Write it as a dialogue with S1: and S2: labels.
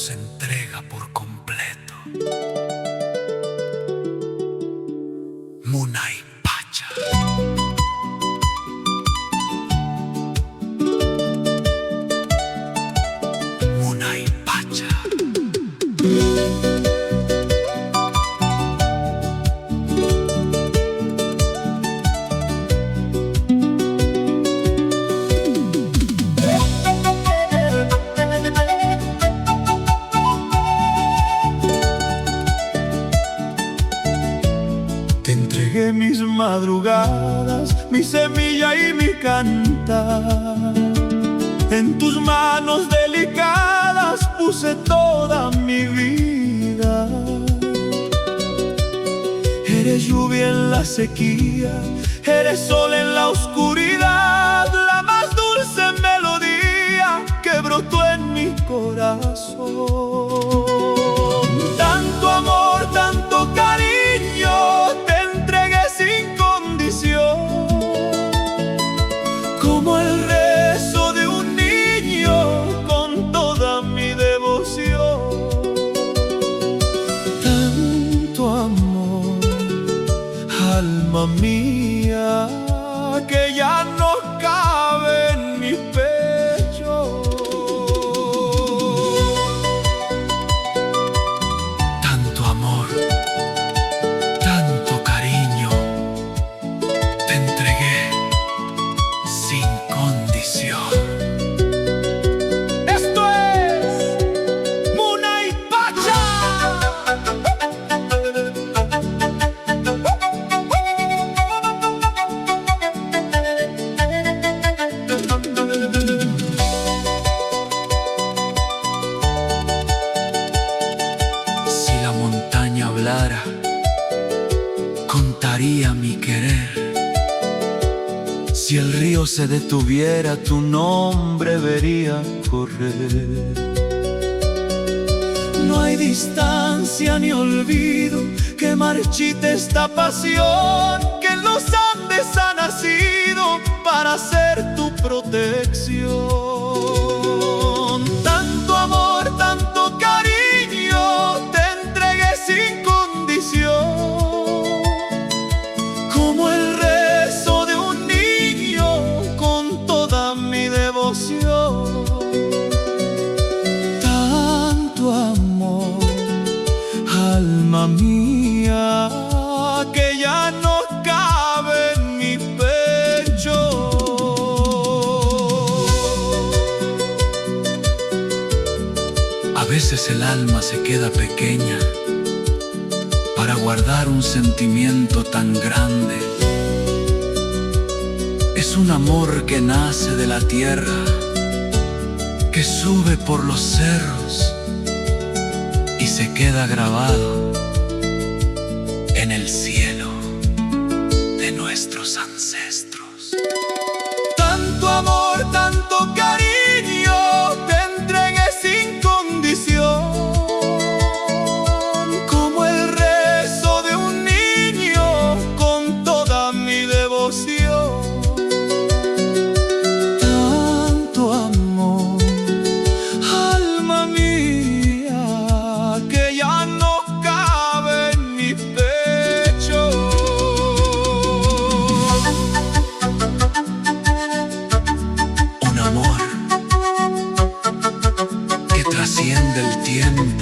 S1: nos entrega por completo. Munay Pacha. Munay Pacha.
S2: Te entregué mis madrugadas, mi semilla y mi cantar. En tus manos delicadas puse toda mi vida. Eres lluvia en la sequía, eres sol en la oscuridad, la más dulce melodía que brotó en mi corazón. Tanto amor, tanto cariño te entregué sin condición, como el rezo de un niño con toda mi devoción. Tanto amor, alma mía, que ya no cabe en mi pecho.
S1: Tanto amor, tanto cariño te entregué sin condición.
S2: Esto es Munay Pacha.
S1: Si la montaña hablara, contaría mi querer. Si el río se detuviera, tu nombre vería correr.
S2: No hay distancia ni olvido que marchite esta pasión, que en los Andes ha nacido para ser tu protección. Tanto amor, tanto cariño te entregué sin condición, como el rezo de un niño con toda mi devoción. Tanto amor, alma mía, que ya no cabe en mi pecho.
S1: A veces el alma se queda pequeña para guardar un sentimiento tan grande. Es un amor que nace de la tierra, que sube por los cerros y se queda grabado en el cielo de nuestros ancestros.
S2: Tanto amor, tanto cariño te entregué sin condición, como el rezo de un niño con toda mi devoción. Tanto amor, alma mía, que ya no cabe en mi pecho.
S1: Un amor que trasciende el tiempo,